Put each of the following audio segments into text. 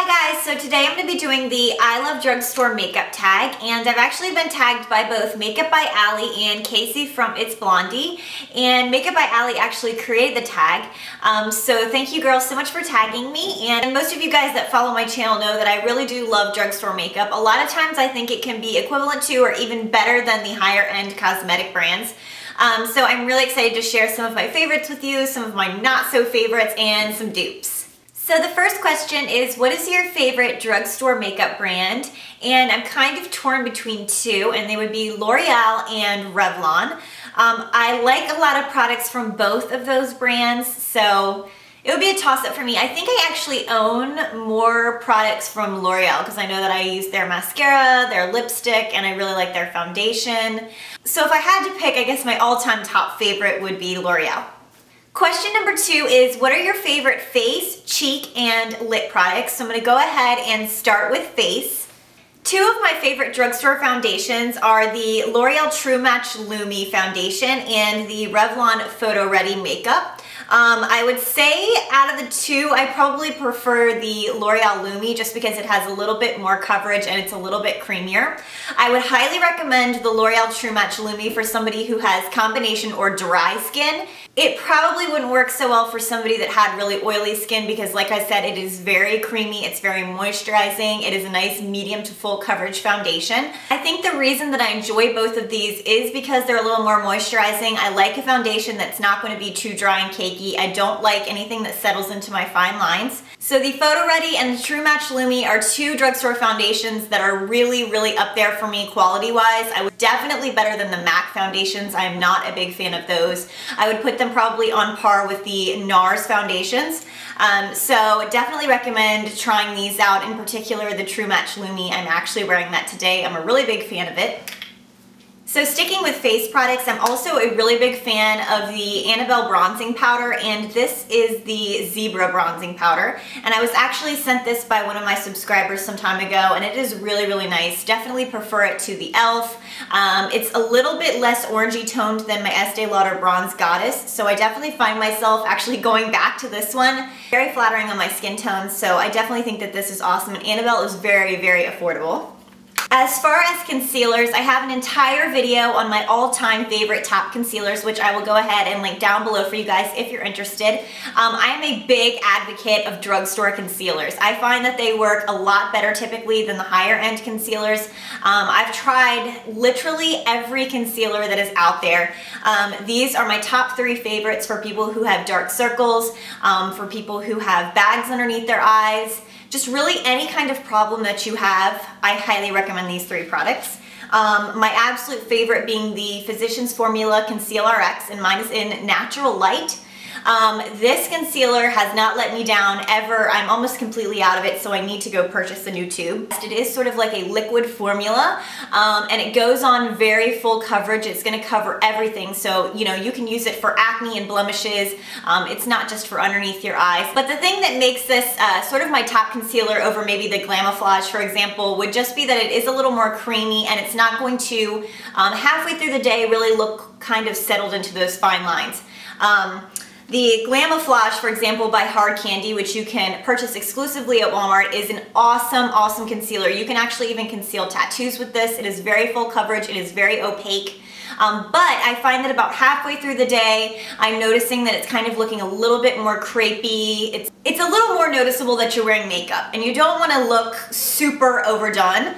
Hi guys, so today I'm going to be doing the I Love Drugstore makeup tag, and I've actually been tagged by both Makeup by Ali and Casey from It's Blondie, and Makeup by Ali actually created the tag, so thank you girls so much for tagging me. And most of you guys that follow my channel know that I really do love drugstore makeup. A lot of times I think it can be equivalent to or even better than the higher end cosmetic brands. So I'm really excited to share some of my favorites with you, some of my not so favorites, and some dupes. So the first question is, what is your favorite drugstore makeup brand? And I'm kind of torn between two, and they would be L'Oreal and Revlon. I like a lot of products from both of those brands, so it would be a toss-up for me. I think I actually own more products from L'Oreal because I know that I use their mascara, their lipstick, and I really like their foundation. So if I had to pick, I guess my all-time top favorite would be L'Oreal. Question number two is, what are your favorite face, cheek, and lip products? So I'm going to go ahead and start with face. Two of my favorite drugstore foundations are the L'Oreal True Match LUMI foundation and the Revlon Photo Ready makeup. I would say out of the two, I probably prefer the L'Oreal LUMI just because it has a little bit more coverage and it's a little bit creamier. I would highly recommend the L'Oreal True Match LUMI for somebody who has combination or dry skin. It probably wouldn't work so well for somebody that had really oily skin because, like I said, it is very creamy, it's very moisturizing, it is a nice medium to full coverage foundation. I think the reason that I enjoy both of these is because they're a little more moisturizing. I like a foundation that's not going to be too dry and cakey. I don't like anything that settles into my fine lines. So the Photo Ready and the True Match LUMI are two drugstore foundations that are really up there for me quality-wise. I would definitely better than the MAC foundations. I'm not a big fan of those. I would put them probably on par with the NARS foundations. So definitely recommend trying these out, in particular the True Match LUMI. I'm actually wearing that today. I'm a really big fan of it. So sticking with face products, I'm also a really big fan of the Annabelle bronzing powder, and this is the Zebra bronzing powder. And I was actually sent this by one of my subscribers some time ago, and it is really nice. Definitely prefer it to the e.l.f. It's a little bit less orangey toned than my Estee Lauder Bronze Goddess, so I definitely find myself actually going back to this one. Very flattering on my skin tone, so I definitely think that this is awesome, and Annabelle is very affordable. As far as concealers, I have an entire video on my all-time favorite top concealers, which I will go ahead and link down below for you guys if you're interested. I am a big advocate of drugstore concealers. I find that they work a lot better typically than the higher end concealers. I've tried literally every concealer that is out there. These are my top three favorites for people who have dark circles, for people who have bags underneath their eyes. Just really any kind of problem that you have, I highly recommend these three products. My absolute favorite being the Physicians Formula Conceal RX, and mine is in Natural Light. This concealer has not let me down ever. I'm almost completely out of it, so I need to go purchase a new tube. It is sort of like a liquid formula, and it goes on very full coverage. It's going to cover everything, so you know you can use it for acne and blemishes. It's not just for underneath your eyes. But the thing that makes this sort of my top concealer over maybe the Glamouflage, for example, would just be that it is a little more creamy, and it's not going to halfway through the day really look kind of settled into those fine lines. The Glamouflage, for example, by Hard Candy, which you can purchase exclusively at Walmart, is an awesome concealer. You can actually even conceal tattoos with this. It is very full coverage. It is very opaque. But I find that about halfway through the day, I'm noticing that it's kind of looking a little bit more crepey. It's a little more noticeable that you're wearing makeup, and you don't want to look super overdone.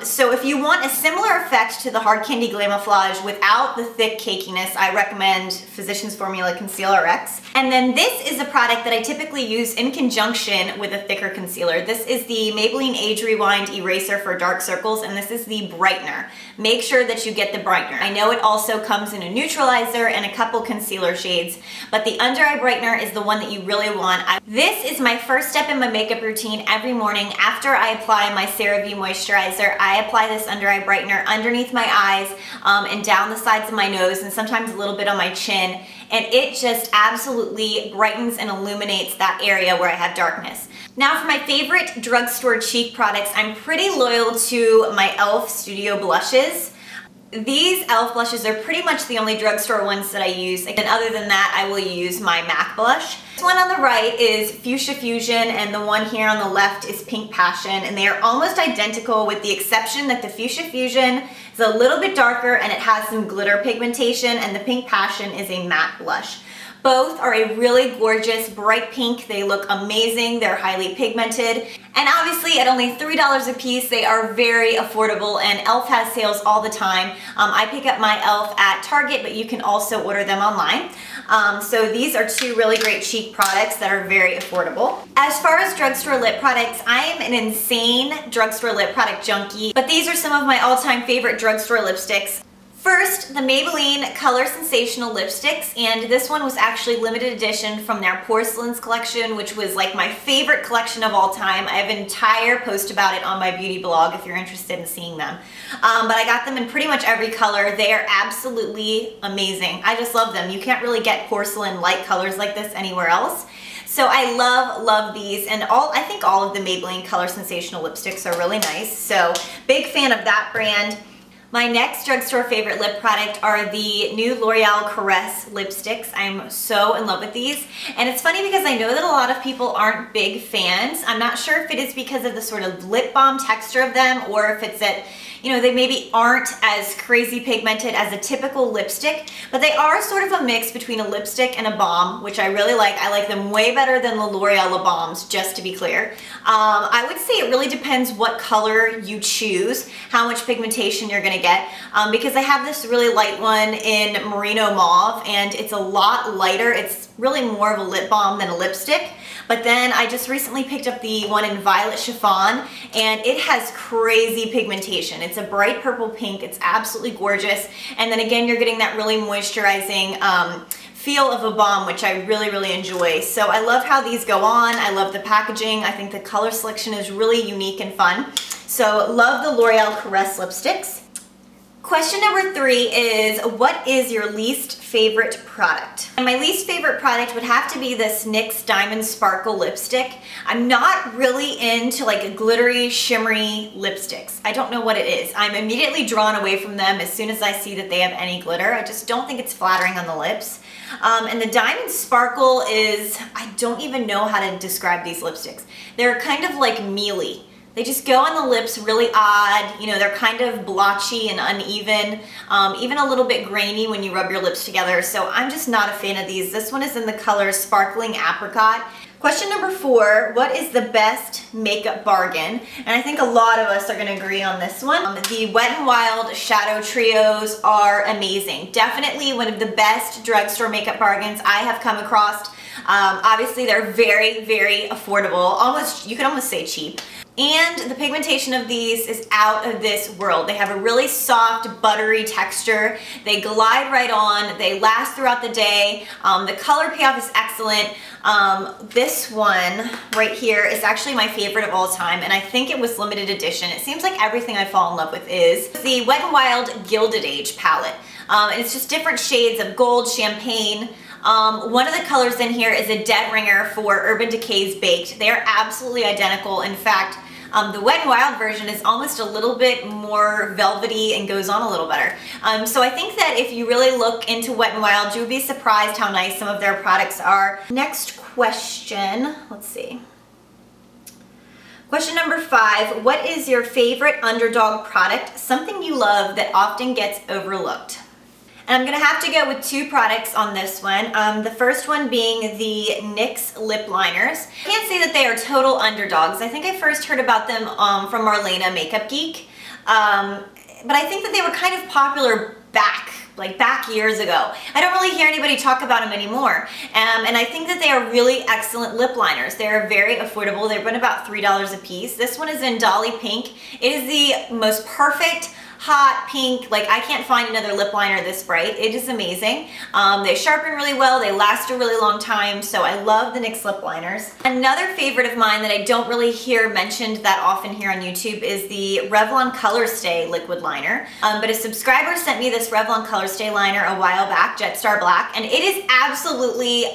So if you want a similar effect to the Hard Candy Glamouflage without the thick cakiness, I recommend Physicians Formula Conceal RX. And then this is a product that I typically use in conjunction with a thicker concealer. This is the Maybelline Age Rewind Eraser for dark circles, and this is the brightener. Make sure that you get the brightener. I know it also comes in a neutralizer and a couple concealer shades, but the under eye brightener is the one that you really want. This is my first step in my makeup routine every morning after I apply my CeraVe moisturizer. I apply this under eye brightener underneath my eyes and down the sides of my nose, and sometimes a little bit on my chin, and it just absolutely brightens and illuminates that area where I have darkness. Now for my favorite drugstore cheek products, I'm pretty loyal to my e.l.f. Studio blushes. These e.l.f. blushes are pretty much the only drugstore ones that I use, and other than that I will use my MAC blush. This one on the right is Fuchsia Fusion, and the one here on the left is Pink Passion, and they are almost identical with the exception that the Fuchsia Fusion is a little bit darker and it has some glitter pigmentation, and the Pink Passion is a matte blush. Both are a really gorgeous bright pink. They look amazing. They're highly pigmented. And obviously at only $3 a piece, they are very affordable, and e.l.f. has sales all the time. I pick up my e.l.f. at Target, but you can also order them online. So these are two really great cheap products that are very affordable. As far as drugstore lip products, I am an insane drugstore lip product junkie, but these are some of my all-time favorite drugstore lipsticks. First, the Maybelline Color Sensational lipsticks, and this one was actually limited edition from their Porcelains collection, which was like my favorite collection of all time. I have an entire post about it on my beauty blog if you're interested in seeing them. But I got them in pretty much every color. They are absolutely amazing. I just love them. You can't really get porcelain light colors like this anywhere else. So I love these, and I think all of the Maybelline Color Sensational lipsticks are really nice. So big fan of that brand. My next drugstore favorite lip product are the new L'Oreal Caress lipsticks. I'm so in love with these. And it's funny because I know that a lot of people aren't big fans. I'm not sure if it is because of the sort of lip balm texture of them, or if it's that, you know, they maybe aren't as crazy pigmented as a typical lipstick, but they are sort of a mix between a lipstick and a balm, which I really like. I like them way better than the L'Oreal lip balms, just to be clear. I would say it really depends what color you choose, how much pigmentation you're gonna get, because I have this really light one in Merino Mauve, and it's a lot lighter. It's really more of a lip balm than a lipstick. But then I just recently picked up the one in Violet Chiffon, and it has crazy pigmentation. It's a bright purple pink. It's absolutely gorgeous. And then again, you're getting that really moisturizing feel of a balm, which I really enjoy. So I love how these go on. I love the packaging. I think the color selection is really unique and fun. So love the L'Oreal Caress lipsticks. Question number 3 is, what is your least favorite product? And my least favorite product would have to be this NYX Diamond Sparkle lipstick. I'm not really into like glittery, shimmery lipsticks. I don't know what it is. I'm immediately drawn away from them as soon as I see that they have any glitter. I just don't think it's flattering on the lips. And the Diamond Sparkle is, I don't even know how to describe these lipsticks. They're kind of like mealy. They just go on the lips really odd, you know, they're kind of blotchy and uneven, even a little bit grainy when you rub your lips together, so I'm just not a fan of these. This one is in the color Sparkling Apricot. Question number 4, what is the best makeup bargain? And I think a lot of us are going to agree on this one. The Wet n Wild Shadow Trios are amazing. Definitely one of the best drugstore makeup bargains I have come across. Obviously they're very affordable, you could almost say cheap. And the pigmentation of these is out of this world. They have a really soft, buttery texture. They glide right on. They last throughout the day. The color payoff is excellent. This one right here is actually my favorite of all time, and I think it was limited edition. It seems like everything I fall in love with is the Wet n Wild Gilded Age palette. And it's just different shades of gold, champagne. One of the colors in here is a dead ringer for Urban Decay's Baked. They are absolutely identical. In fact, the Wet n Wild version is almost a little bit more velvety and goes on a little better. So I think that if you really look into Wet n Wild, you would be surprised how nice some of their products are. Next question, let's see. Question number 5, what is your favorite underdog product? Something you love that often gets overlooked. And I'm going to have to go with 2 products on this one. The first one being the NYX lip liners. I can't say that they are total underdogs. I think I first heard about them from Marlena Makeup Geek. But I think that they were kind of popular back years ago. I don't really hear anybody talk about them anymore. And I think that they are really excellent lip liners. They're very affordable. They've been about $3 a piece. This one is in Dolly Pink. It is the most perfect hot pink. Like, I can't find another lip liner this bright. It is amazing. They sharpen really well. They last a really long time. So I love the NYX lip liners. Another favorite of mine that I don't really hear mentioned that often here on YouTube is the Revlon Color Stay liquid liner. But a subscriber sent me this Revlon Color Stay liner a while back, Jet Star Black, and it is absolutely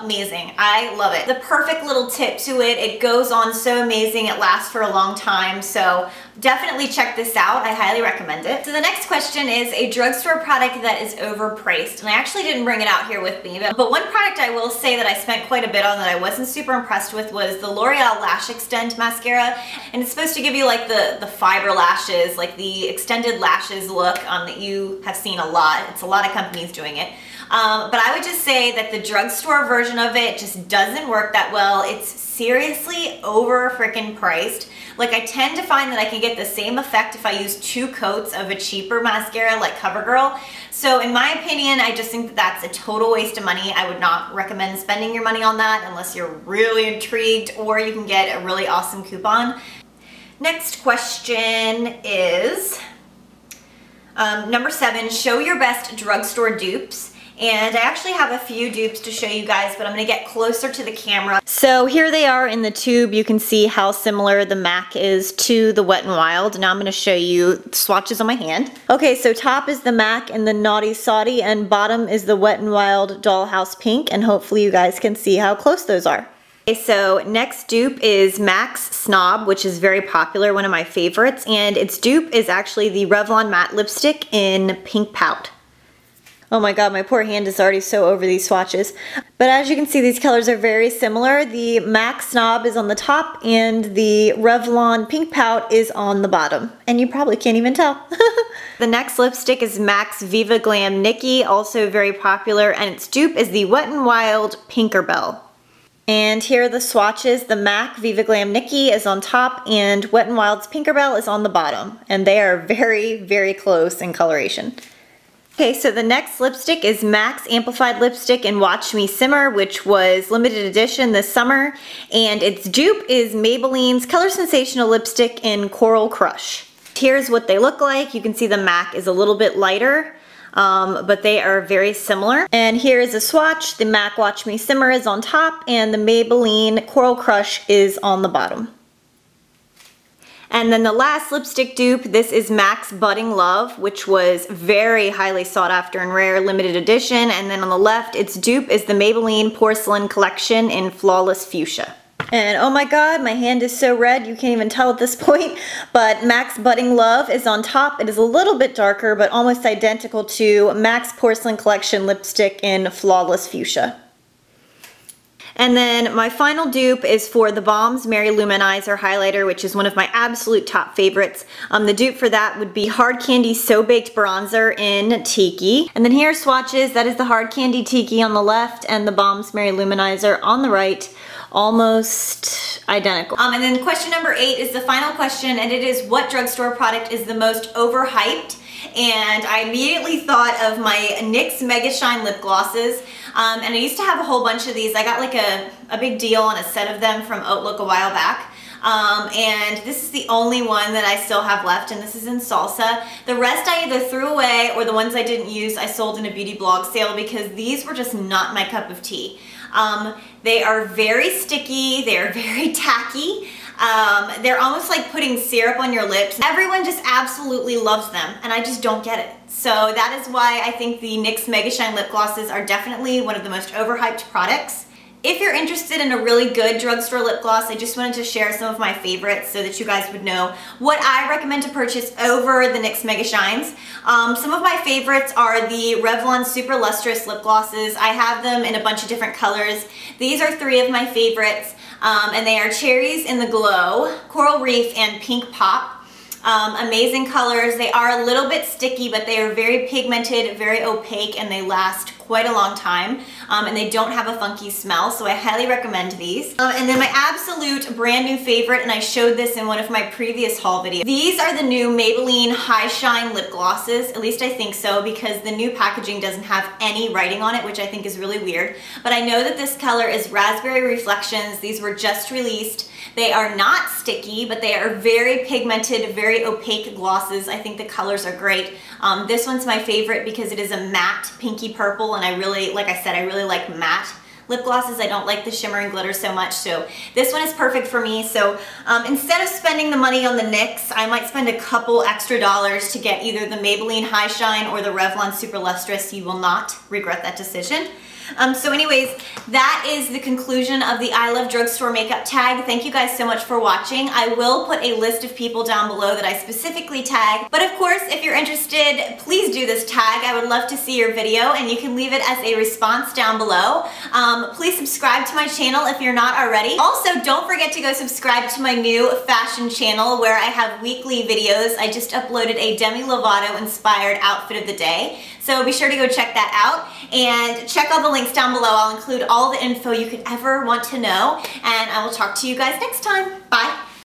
amazing. I love it. The perfect little tip to it. It goes on so amazing. It lasts for a long time. So definitely check this out. I highly recommend recommend it. So the next question is a drugstore product that is overpriced. And I actually didn't bring it out here with me, but one product I will say that I spent quite a bit on that I wasn't super impressed with was the L'Oreal Lash Extend Mascara. And it's supposed to give you like the fiber lashes, like the extended lashes look that you have seen a lot. It's a lot of companies doing it. But I would just say that the drugstore version of it just doesn't work that well. It's seriously over freaking priced. Like, I tend to find that I can get the same effect if I use 2 coats of a cheaper mascara like CoverGirl. So in my opinion, I just think that that's a total waste of money. I would not recommend spending your money on that unless you're really intrigued or you can get a really awesome coupon. Next question is number 7, show your best drugstore dupes. And I actually have a few dupes to show you guys, but I'm gonna get closer to the camera. So here they are in the tube. You can see how similar the MAC is to the Wet n Wild. Now I'm gonna show you swatches on my hand. Okay, so top is the MAC and the Naughty Sauty, and bottom is the Wet n Wild Dollhouse Pink, and hopefully you guys can see how close those are. Okay, so next dupe is MAC's Snob, which is very popular, one of my favorites, and its dupe is actually the Revlon Matte Lipstick in Pink Pout. Oh my god, my poor hand is already so over these swatches. But as you can see, these colors are very similar. The MAC Snob is on the top and the Revlon Pink Pout is on the bottom. And you probably can't even tell. The next lipstick is MAC's Viva Glam Nikki, also very popular, and its dupe is the Wet n Wild Pinkerbell. And here are the swatches. The MAC Viva Glam Nikki is on top and Wet n Wild's Pinkerbell is on the bottom. And they are very, very close in coloration. Okay, so the next lipstick is MAC's Amplified Lipstick in Watch Me Simmer, which was limited edition this summer. And its dupe is Maybelline's Color Sensational Lipstick in Coral Crush. Here's what they look like. You can see the MAC is a little bit lighter, but they are very similar. And here is a swatch. The MAC Watch Me Simmer is on top and the Maybelline Coral Crush is on the bottom. And then the last lipstick dupe, this is MAC's Budding Love, which was very highly sought after and rare, limited edition. And then on the left, its dupe is the Maybelline Porcelain Collection in Flawless Fuchsia. And oh my god, my hand is so red, you can't even tell at this point. But MAC's Budding Love is on top. It is a little bit darker, but almost identical to MAC's Porcelain Collection lipstick in Flawless Fuchsia. And then my final dupe is for TheBalm's Mary-loumanizer highlighter, which is one of my absolute top favorites. The dupe for that would be Hard Candy So Baked Bronzer in Tiki. And then here are swatches. That is the Hard Candy Tiki on the left and TheBalm's Mary-loumanizer on the right. Almost identical. And then question number 8 is the final question, and it is, what drugstore product is the most overhyped? And I immediately thought of my NYX Mega Shine lip glosses. And I used to have a whole bunch of these. I got like a big deal on a set of them from Outlook a while back. And this is the only one that I still have left, and this is in Salsa. The rest I either threw away, or the ones I didn't use I sold in a beauty blog sale because these were just not my cup of tea. They are very sticky, they're very tacky. They're almost like putting syrup on your lips. Everyone just absolutely loves them, and I just don't get it. So that is why I think the NYX Mega Shine lip glosses are definitely one of the most overhyped products. If you're interested in a really good drugstore lip gloss, I just wanted to share some of my favorites so that you guys would know what I recommend to purchase over the NYX Mega Shines. Some of my favorites are the Revlon Super Lustrous lip glosses. I have them in a bunch of different colors. These are 3 of my favorites, and they are Cherries in the Glow, Coral Reef, and Pink Pop. Amazing colors. They are a little bit sticky, but they are very pigmented, very opaque, and they last quite a long time. And they don't have a funky smell, so I highly recommend these. And then my absolute brand new favorite, and I showed this in one of my previous haul videos. These are the new Maybelline High Shine lip glosses. At least I think so, because the new packaging doesn't have any writing on it, which I think is really weird. But I know that this color is Raspberry Reflections. These were just released. They are not sticky, but they are very pigmented, very opaque glosses. I think the colors are great. This one's my favorite because it is a matte pinky purple, and I really, like I said, I really like matte lip glosses. I don't like the shimmer and glitter so much, so this one is perfect for me. So instead of spending the money on the NYX, I might spend a couple extra dollars to get either the Maybelline High Shine or the Revlon Super Lustrous. You will not regret that decision. So anyways, that is the conclusion of the I Love Drugstore makeup tag. Thank you guys so much for watching. I will put a list of people down below that I specifically tag. But of course, if you're interested, please do this tag. I would love to see your video, and you can leave it as a response down below. Please subscribe to my channel if you're not already. Also, don't forget to go subscribe to my new fashion channel where I have weekly videos. I just uploaded a Demi Lovato inspired outfit of the day. So be sure to go check that out and check all the links down below. I'll include all the info you could ever want to know, and I will talk to you guys next time. Bye.